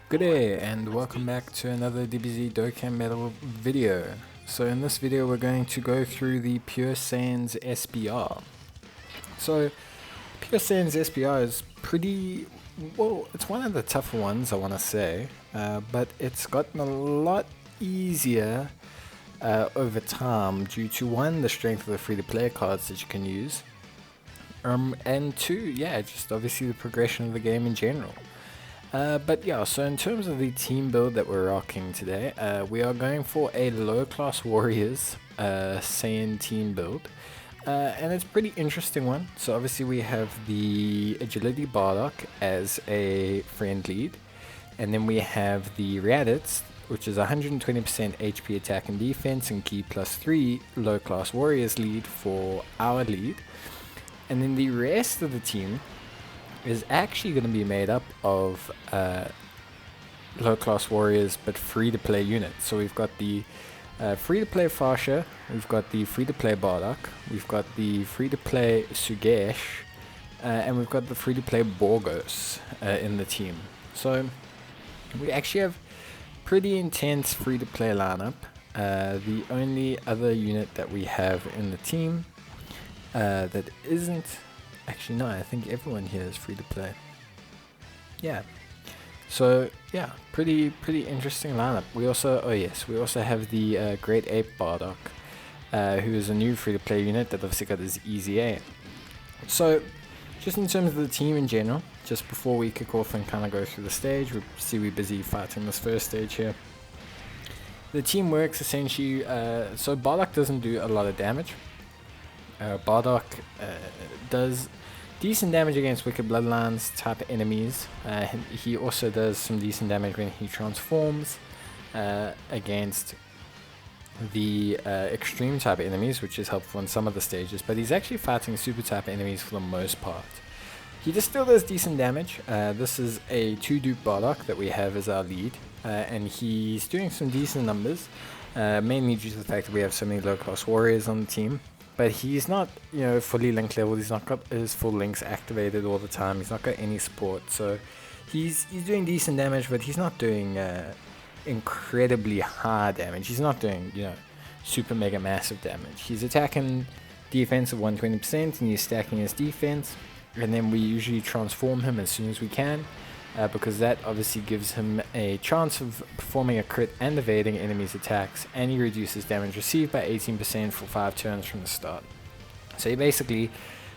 Good day and welcome back to another DBZ Dokkan Battle video. So in this video we're going to go through the Pure Saiyans SBR. So Pure Saiyans SBR is pretty, well, it's one of the tougher ones I want to say, but it's gotten a lot easier over time due to one, the strength of the free-to-play cards that you can use, and two, yeah, just obviously the progression of the game in general. But yeah, so in terms of the team build that we're rocking today, we are going for a low class warriors Saiyan team build, and it's a pretty interesting one. So obviously we have the agility Bardock as a friend lead, and then we have the Raditz, which is 120% HP attack and defense and key +3 low class warriors lead for our lead, and then the rest of the team is actually going to be made up of low class warriors but free to play units. So we've got the free to play Fascia, we've got the free to play Bardock, we've got the free to play Sugesh, and we've got the free to play Borgos in the team. So we actually have pretty intense free to play lineup. The only other unit that we have in the team that isn't, actually no, I think everyone here is free to play. Yeah. So yeah, pretty interesting lineup. We also, we also have the Great Ape Bardock, who is a new free to play unit that obviously got his easy A. So just in terms of the team in general, just before we kick off and kind of go through the stage, we're busy fighting this first stage here. The team works essentially, so Bardock doesn't do a lot of damage. Bardock does decent damage against Wicked Bloodlines type enemies. He also does some decent damage when he transforms against the extreme type enemies, which is helpful in some of the stages, but he's actually fighting super type enemies for the most part. He just still does decent damage. This is a 2-dupe Bardock that we have as our lead, and he's doing some decent numbers, mainly due to the fact that we have so many low class warriors on the team. But he's not, fully link leveled. He's not got his full links activated all the time. He's not got any support. So he's doing decent damage, but he's not doing incredibly high damage. He's not doing, super mega massive damage. He's attacking defense of 120% and he's stacking his defense. And then we usually transform him as soon as we can, because that obviously gives him a chance of performing a crit and evading enemies' attacks, and he reduces damage received by 18% for 5 turns from the start. So he basically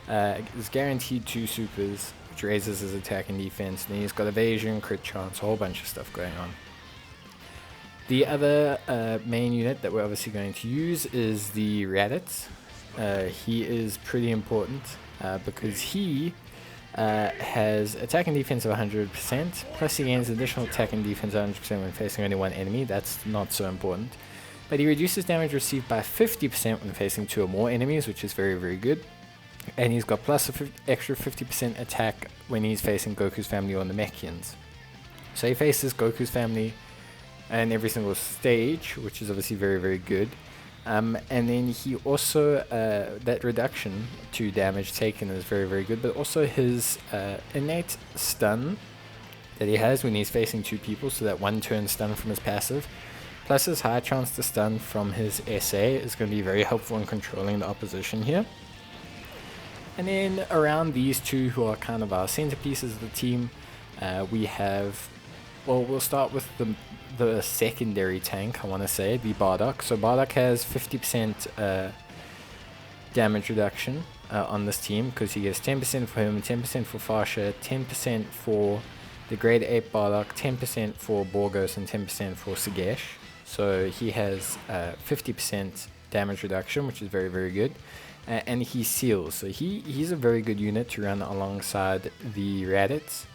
is guaranteed 2 supers, which raises his attack and defense, and he's got evasion, crit chance, a whole bunch of stuff going on. The other main unit that we're obviously going to use is the Raditz. He is pretty important because he has attack and defense of 100%, plus he gains additional attack and defense 100% when facing only one enemy. That's not so important. But he reduces damage received by 50% when facing 2 or more enemies, which is very good. And he's got plus extra 50% attack when he's facing Goku's family or Namekians. So he faces Goku's family in every single stage, which is obviously very good. And then he also, that reduction to damage taken is very good, but also his innate stun that he has when he's facing 2 people, so that 1 turn stun from his passive, plus his high chance to stun from his SA is going to be very helpful in controlling the opposition here. And then around these 2 who are kind of our centerpieces of the team, we have, well, we'll start with the secondary tank, I want to say, the Bardock. So Bardock has 50% damage reduction on this team, because he gets 10% for him, 10% for Fascia, 10% for the Great Ape Bardock, 10% for Borgos, and 10% for Sugesh. So he has 50% damage reduction, which is very good. And he seals, so he's a very good unit to run alongside the Raditz.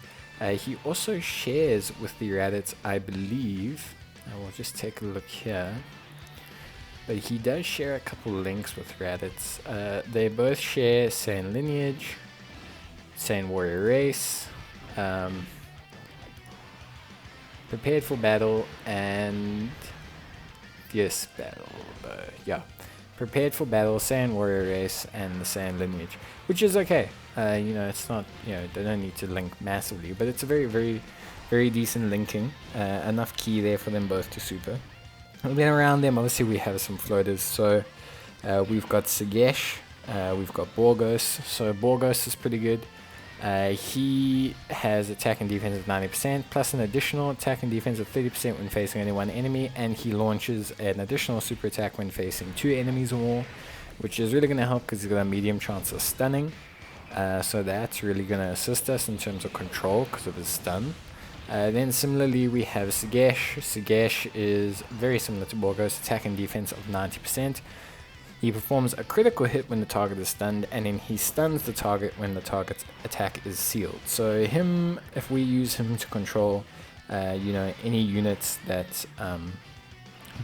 He also shares with the Raditz, I believe. I will just take a look here. But he does share a couple links with Raditz. They both share Saiyan lineage, Saiyan warrior race, prepared for battle, and fierce battle. Yeah, prepared for battle, Saiyan warrior race, and the Saiyan lineage, which is okay. You know, it's not, you know, they don't need to link massively, but it's a very decent linking. Enough key there for them both to super. And then around them, obviously, we have some floaters. So we've got Sagesh, we've got Borgos. So Borgos is pretty good. He has attack and defense of 90%, plus an additional attack and defense of 30% when facing only one enemy, and he launches an additional super attack when facing 2 enemies or more, which is really going to help because he's got a medium chance of stunning. So that's really going to assist us in terms of control because of his stun. Then similarly we have Sagesh. Sagesh is very similar to Borgos, attack and defense of 90%. He performs a critical hit when the target is stunned, and then he stuns the target when the target's attack is sealed. So him, if we use him to control, you know, any units that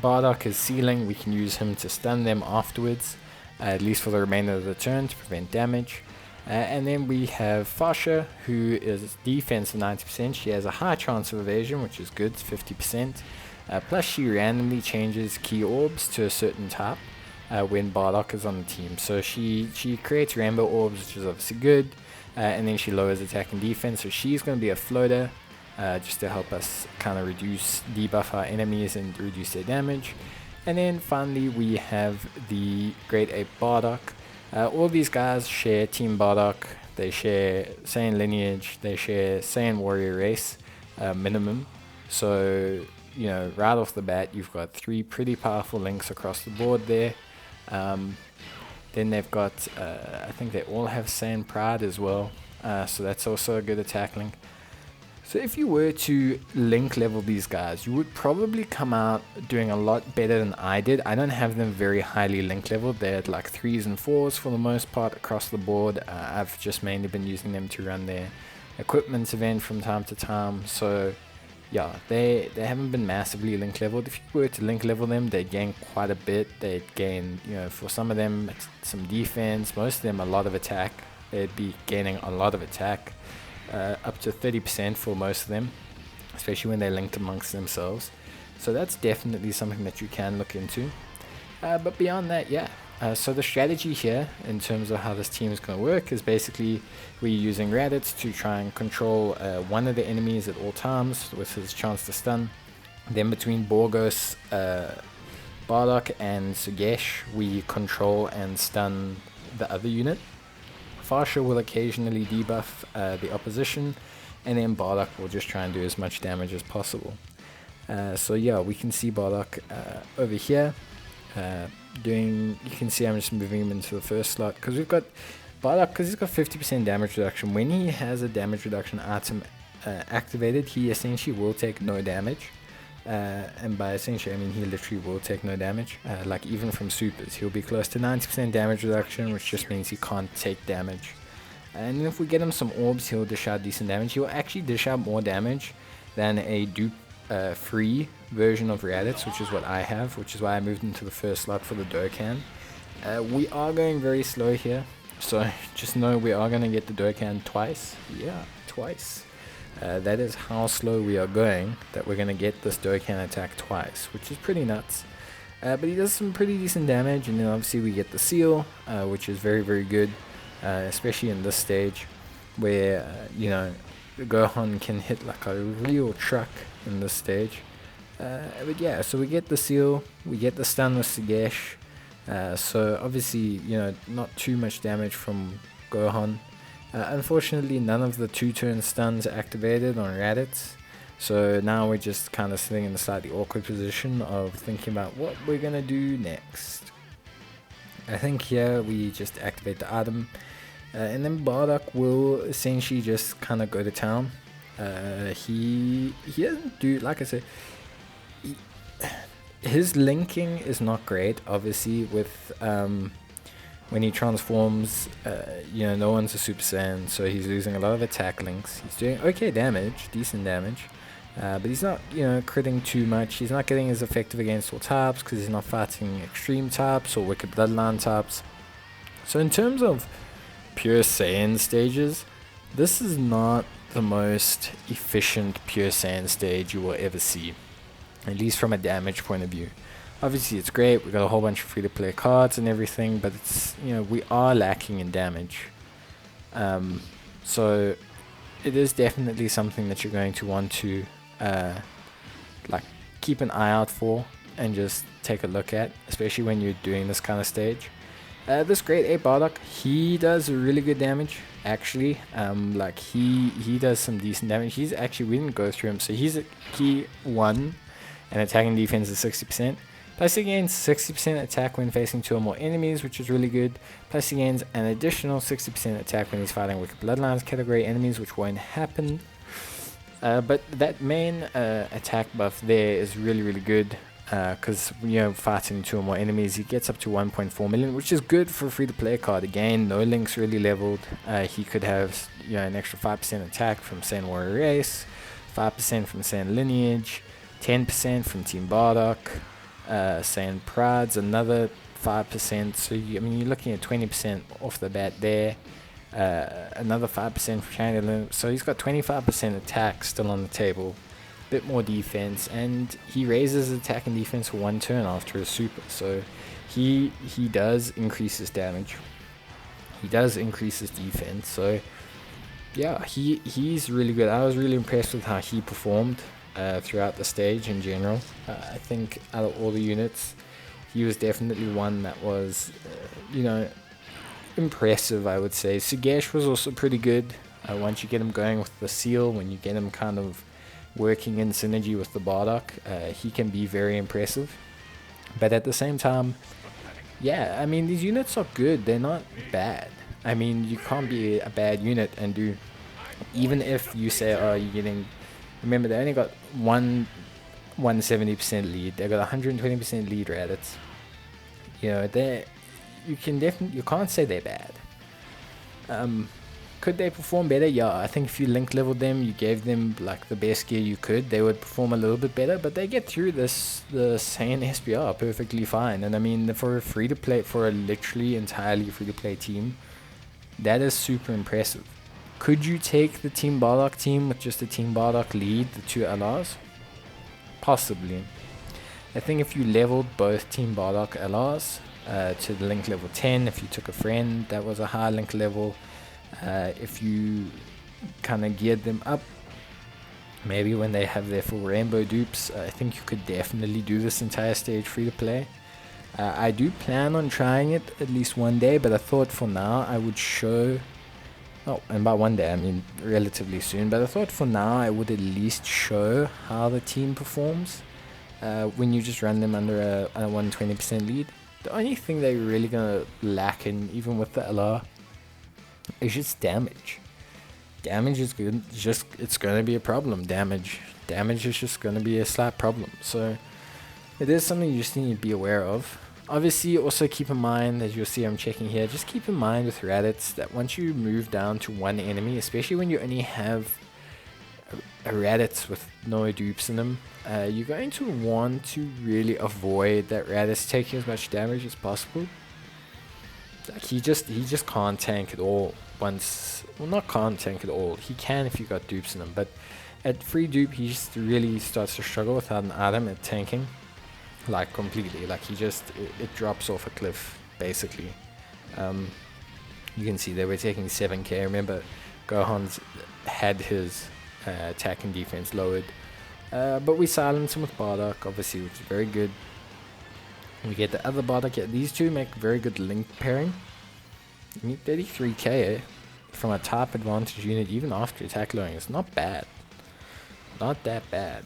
Bardock is sealing, we can use him to stun them afterwards, at least for the remainder of the turn to prevent damage. And then we have Fascia, who is defense of 90%. She has a high chance of evasion, which is good, 50%. Plus she randomly changes key orbs to a certain type when Bardock is on the team. So she creates rainbow orbs, which is obviously good. And then she lowers attack and defense. So she's going to be a floater, just to help us kind of debuff our enemies and reduce their damage. And then finally we have the Great Ape Bardock. All these guys share Team Bardock, they share Saiyan lineage, they share Saiyan warrior race, minimum. So, you know, right off the bat, you've got 3 pretty powerful links across the board there. Then they've got, I think they all have Saiyan pride as well, so that's also a good attack link. So if you were to link level these guys, you would probably come out doing a lot better than I did. I don't have them very highly link leveled. They're at like 3s and 4s for the most part across the board. I've just mainly been using them to run their equipment event from time to time. So yeah, they haven't been massively link leveled. If you were to link level them, they'd gain quite a bit. They'd gain, you know, for some of them, some defense. Most of them, a lot of attack. They'd be gaining a lot of attack. Up to 30% for most of them, especially when they're linked amongst themselves. So that's definitely something that you can look into. But beyond that, yeah. So the strategy here, in terms of how this team is going to work, is basically we're using Raditz to try and control one of the enemies at all times with his chance to stun. Then between Borgos, Bardock, and Sagesh, we control and stun the other unit. Fascia will occasionally debuff the opposition, and then Bardock will just try and do as much damage as possible. So yeah, we can see Bardock over here doing, you can see I'm just moving him into the first slot, because we've got Bardock, because he's got 50% damage reduction. When he has a damage reduction item activated, he essentially will take no damage. And by essentially I mean he literally will take no damage, like even from supers he'll be close to 90% damage reduction, which just means he can't take damage. And if we get him some orbs, he'll dish out decent damage. He'll actually dish out more damage than a dupe free version of Raditz, which is what I have, which is why I moved into the first slot for the Dokkan. We are going very slow here, so just know we are going to get the Dokkan twice. Yeah, twice. That is how slow we are going, that we're going to get this Dokkan attack twice, which is pretty nuts. But he does some pretty decent damage, and then obviously we get the seal, which is very good, especially in this stage, where, you know, Gohan can hit like a real truck in this stage. But yeah, so we get the seal, we get the stun with Sagesh, so obviously, you know, not too much damage from Gohan. Unfortunately, none of the 2-turn stuns activated on Raditz, so now we're just kind of sitting in a slightly awkward position of thinking about what we're going to do next. I think here we just activate the item, and then Bardock will essentially just kind of go to town. He doesn't do, like I said, his linking is not great, obviously, with when he transforms, you know, no one's a Super Saiyan, so he's losing a lot of attack links. He's doing okay damage, decent damage, but he's not, you know, critting too much. He's not getting as effective against all types because he's not fighting extreme types or wicked bloodline types. So in terms of pure Saiyan stages, this is not the most efficient pure Saiyan stage you will ever see, at least from a damage point of view. Obviously it's great, we got a whole bunch of free to play cards and everything, but it's, you know, we are lacking in damage. So it is definitely something that you're going to want to like keep an eye out for and just take a look at, especially when you're doing this kind of stage. This grade 8 Bardock, he does really good damage actually. Like he does some decent damage. He's actually, we didn't go through him, so he's a key 1 and attacking defense is 60%. Plus he gains 60% attack when facing 2 or more enemies, which is really good. Plus he gains an additional 60% attack when he's fighting Wicked Bloodlines category enemies, which won't happen. But that main attack buff there is really good, because fighting 2 or more enemies, he gets up to 1.4 million, which is good for a free-to-play card. Again, no links really leveled. He could have an extra 5% attack from Saiyan Warrior Race, 5% from Saiyan Lineage, 10% from Team Bardock, Saiyan Pride's another 5%. So you're looking at 20% off the bat there. Another 5% for China, so he's got 25% attack still on the table, bit more defense, and he raises his attack and defense for 1 turn after a super. So he does increase his damage, he does increase his defense. So yeah, he's really good. I was really impressed with how he performed throughout the stage in general. I think out of all the units, he was definitely one that was impressive, I would say. Sugesh was also pretty good. Once you get him going with the seal, when you get him kind of working in synergy with the Bardock, he can be very impressive. But at the same time, yeah, these units are good. They're not bad. You can't be a bad unit and do, even if you say, oh, you're getting, remember they only got 170% lead. They got 120% lead Raditz. You can't say they're bad. Could they perform better? Yeah, I think if you link leveled them, you gave them like the best gear you could, they would perform a little bit better. But they get through the Saiyan SBR perfectly fine. And for a free-to-play, for a literally entirely free-to-play team, that is super impressive. Could you take the Team Bardock team with just the Team Bardock lead, the 2 LRs? Possibly. I think if you leveled both Team Bardock LRs to the link level 10, if you took a friend that was a high link level, if you kind of geared them up, maybe when they have their full rainbow dupes, I think you could definitely do this entire stage free to play. I do plan on trying it at least one day, but I thought for now I would show, and by one day I mean relatively soon, but I thought for now I would at least show how the team performs when you just run them under a 120% lead. The only thing they're really going to lack in, even with the LR, is just damage. Damage is good, it's going to be a problem. Damage is just going to be a slight problem. So it is something you just need to be aware of. Obviously, also keep in mind, as you'll see I'm checking here, just keep in mind with Raditz that once you move down to one enemy, especially when you only have a Raditz with no dupes in them, you're going to want to really avoid that Raditz taking as much damage as possible. Like he just can't tank at all once. Well, not can't tank at all. He can if you got dupes in him, but at free dupe he just really starts to struggle without an item at tanking, like completely. Like it drops off a cliff basically. You can see they were taking 7k. Remember, Gohan's had his attack and defense lowered, but we silenced him with Bardock, obviously, which is very good. We get the other Bardock. Yeah, these two make very good link pairing. 33k from a type advantage unit, even after attack lowering, is not bad. Not that bad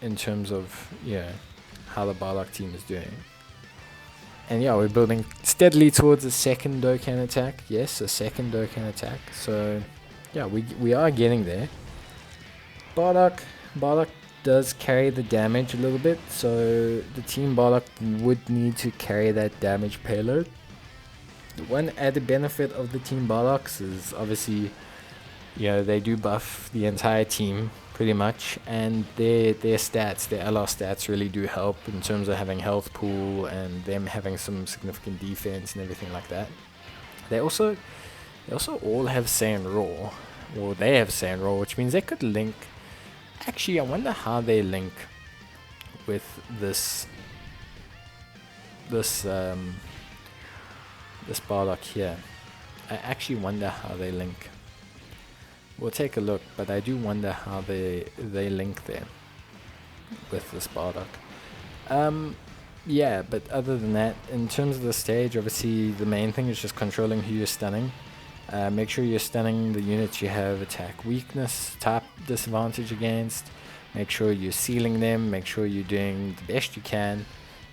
in terms of how the Bardock team is doing. And yeah, we're building steadily towards a second Dokkan attack. Yes, a second Dokkan attack. So yeah, we are getting there. Bardock does carry the damage a little bit, so the Team Bardock would need to carry that damage payload. The one added benefit of the Team Bardocks is obviously, they do buff the entire team pretty much, and their stats, their LR stats really do help in terms of having health pool and them having some significant defense and everything like that. They also all have Saiyan Raw, or they have Saiyan Raw, which means they could link. Actually, I wonder how they link with this Bardock here. I actually wonder how they link. We'll take a look, but I do wonder how they link there with this Bardock. Yeah, but other than that, in terms of the stage, obviously the main thing is just controlling who you're stunning. Make sure you're stunning the units you have attack weakness, type disadvantage against. Make sure you're sealing them. Make sure you're doing the best you can,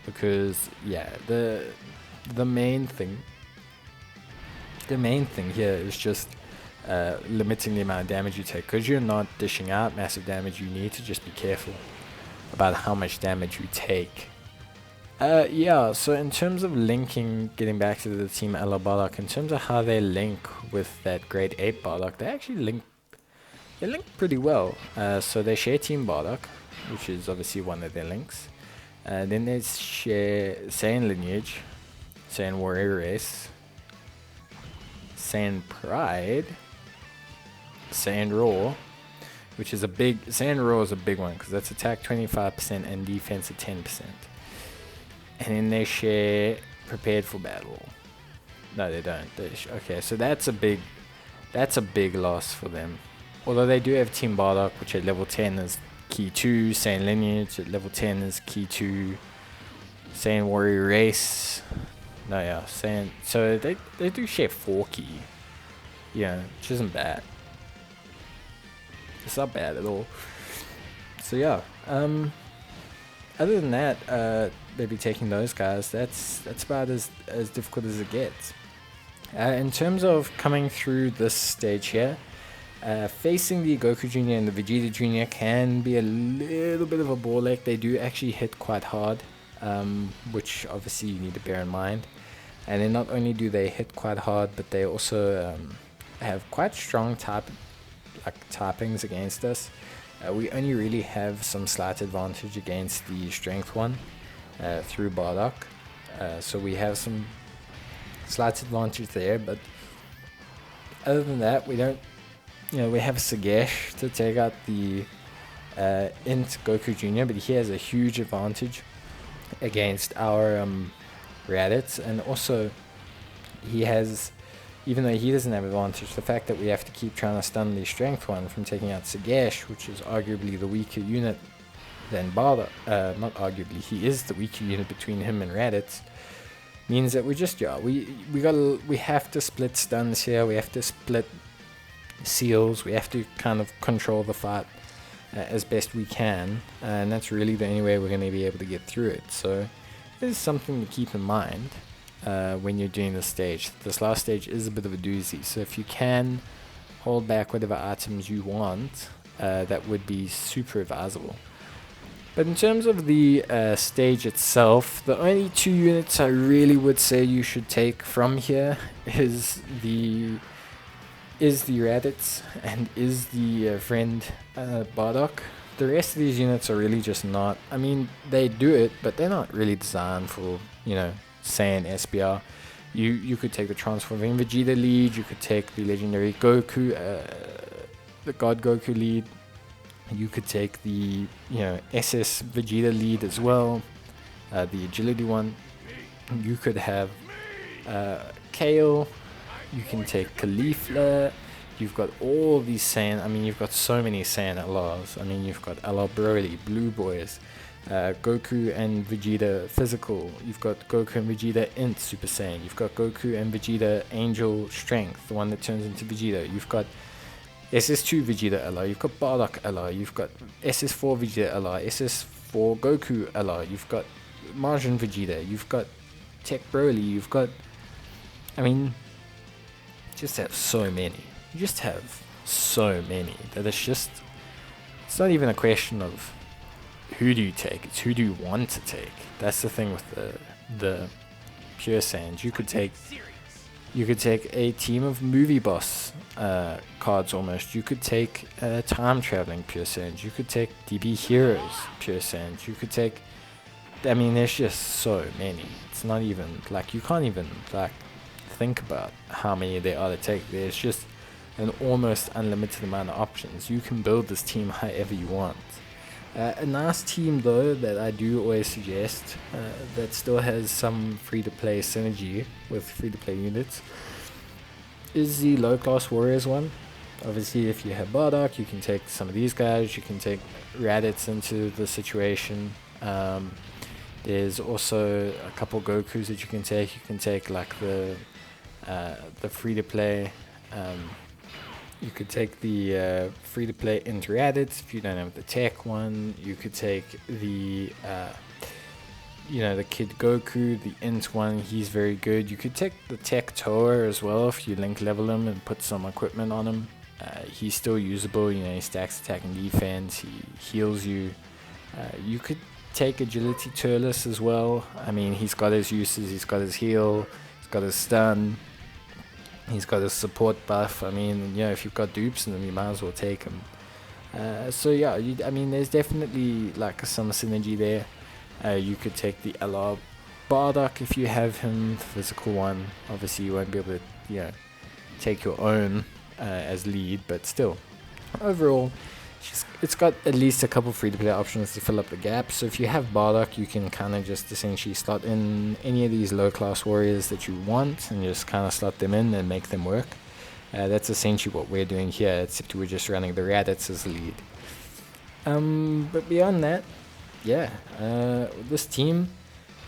because yeah, the main thing here is just limiting the amount of damage you take. Because you're not dishing out massive damage, you need to just be careful about how much damage you take. Yeah, so in terms of linking, getting back to the team a la Bardock, in terms of how they link with that grade 8 Bardock, they actually link pretty well. So they share Team Bardock, which is obviously one of their links. Then they share Saiyan lineage, Saiyan warrior race, Saiyan pride, Saiyan raw, which is a big, Saiyan raw is a big one because that's attack 25% and defense at 10%. And then they share prepared for battle. No, they don't. Okay, so that's a big loss for them. Although they do have Team Bardock, which at level 10 is key 2, Saiyan lineage at level 10 is key 2, Saiyan warrior race. No, yeah, Saiyan. So they do share 4 key. Yeah, which isn't bad. It's not bad at all. So yeah, other than that, maybe taking those guys, that's about as difficult as it gets. In terms of coming through this stage here, facing the Goku Jr. and the Vegeta Jr. can be a little bit of a ball ache. They do actually hit quite hard, which obviously you need to bear in mind. And then not only do they hit quite hard, but they also have quite strong typings against us. We only really have some slight advantage against the strength one through Bardock. So we have some slight advantage there, but other than that, we don't. We have Sagesh to take out the Int Goku Jr., but he has a huge advantage against our Raditz, and also he has, even though he doesn't have advantage, the fact that we have to keep trying to stun the strength one from taking out Sagesh, which is arguably the weaker unit than Bardock, not arguably, he is the weaker unit between him and Raditz, means that we just, we have to split stuns here, we have to split seals, we have to kind of control the fight as best we can, and that's really the only way we're going to be able to get through it. So it is something to keep in mind when you're doing this stage. This last stage is a bit of a doozy, so if you can hold back whatever items you want, that would be super advisable. But in terms of the stage itself, the only 2 units I really would say you should take from here is the Raditz and is the friend Bardock. The rest of these units are really just not, I mean, they do it, but they're not really designed for, Saiyan SBR. You could take the Transforming Vegeta lead, you could take the legendary Goku, the God Goku lead, you could take the, SS Vegeta lead as well, the agility one. You could have Kale, you can take Caulifla. You've got all these Saiyan, I mean, you've got so many Saiyan LRs. I mean, you've got LR Broly, Blue Boys, Goku and Vegeta Physical. You've got Goku and Vegeta Int Super Saiyan. You've got Goku and Vegeta Angel Strength, the one that turns into Vegeta. You've got SS2 Vegeta LR. You've got Bardock LR. You've got SS4 Vegeta LR, SS4 Goku LR. You've got Martian Vegeta. You've got Tech Broly. You've got, I mean, just have so many. You just have so many that it's not even a question of who do you take, it's who do you want to take. That's the thing with the pure Saiyans. You could take a team of movie boss cards almost. You could take time traveling pure Saiyans. You could take DB Heroes pure Saiyans. You could take, I mean, there's just so many. It's not even, you can't even, think about how many there are to take. There's just an almost unlimited amount of options. You can build this team however you want. A nice team though that I do always suggest that still has some free-to-play synergy with free-to-play units is the low class warriors one. Obviously, if you have Bardock, you can take some of these guys. You can take Raditz into the situation. There's also a couple Gokus that you can take. You can take like the free to play. You could take the free to play into Raditz if you don't have the tech one. You could take the the Kid Goku, the Int one. He's very good. You could take the Tech Tower as well if you link level him and put some equipment on him. He's still usable. He stacks attack and defense. He heals you. You could take Agility Turles as well. I mean, he's got his uses. He's got his heal. He's got his stun. He's got his support buff. I mean, if you've got dupes in them, you might as well take him. So yeah, I mean, there's definitely like some synergy there. You could take the LR Bardock if you have him, the physical one. Obviously, you won't be able to, take your own as lead, but still, overall, it's got at least a couple free-to-play options to fill up the gap. So if you have Bardock, you can kind of just essentially slot in any of these low-class warriors that you want and just kind of slot them in and make them work. That's essentially what we're doing here, except we're just running the Raditz as the lead. But beyond that, this team,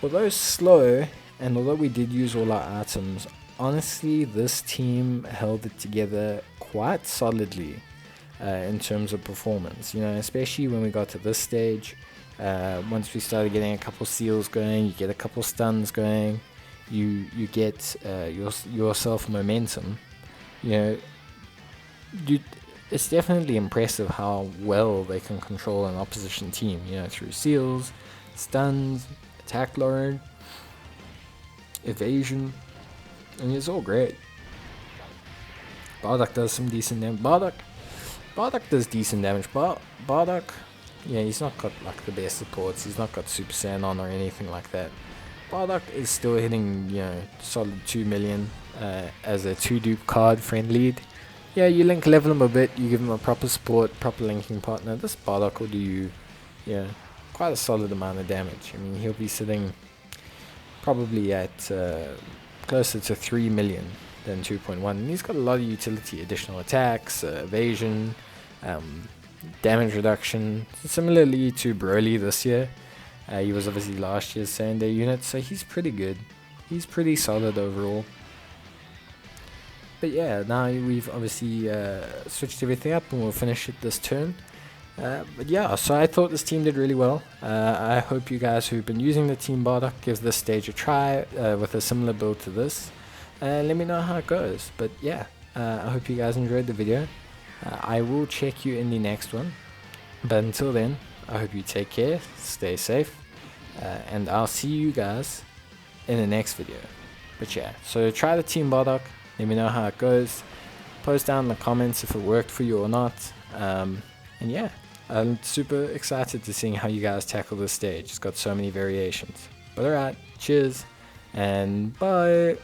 although slow, and although we did use all our items, honestly, this team held it together quite solidly. In terms of performance, especially when we got to this stage. Once we started getting a couple seals going, you get a couple stuns going, you get yourself momentum. It's definitely impressive how well they can control an opposition team. Through seals, stuns, attack load, evasion, and it's all great. Bardock does some decent damage. Bardock does decent damage. Bardock, he's not got like the best supports. He's not got Super Saiyan on or anything like that. Bardock is still hitting, solid 2 million as a 2-dupe card friend lead. You link level him a bit. You give him a proper support, proper linking partner. This Bardock will do you, quite a solid amount of damage. I mean, he'll be sitting probably at closer to 3 million. Than 2.1, and he's got a lot of utility, additional attacks, evasion, damage reduction, similarly to Broly this year. He was obviously last year's Saiyan Day unit, so he's pretty good. He's pretty solid overall. But now we've obviously switched everything up and we'll finish it this turn. So I thought this team did really well. I hope you guys who've been using the Team Bardock give this stage a try with a similar build to this. Let me know how it goes. But I hope you guys enjoyed the video. I will check you in the next one. But until then, I hope you take care, stay safe, and I'll see you guys in the next video. But so try the Team Bardock. Let me know how it goes. Post down in the comments if it worked for you or not. I'm super excited to seeing how you guys tackle this stage. It's got so many variations. But alright, cheers and bye.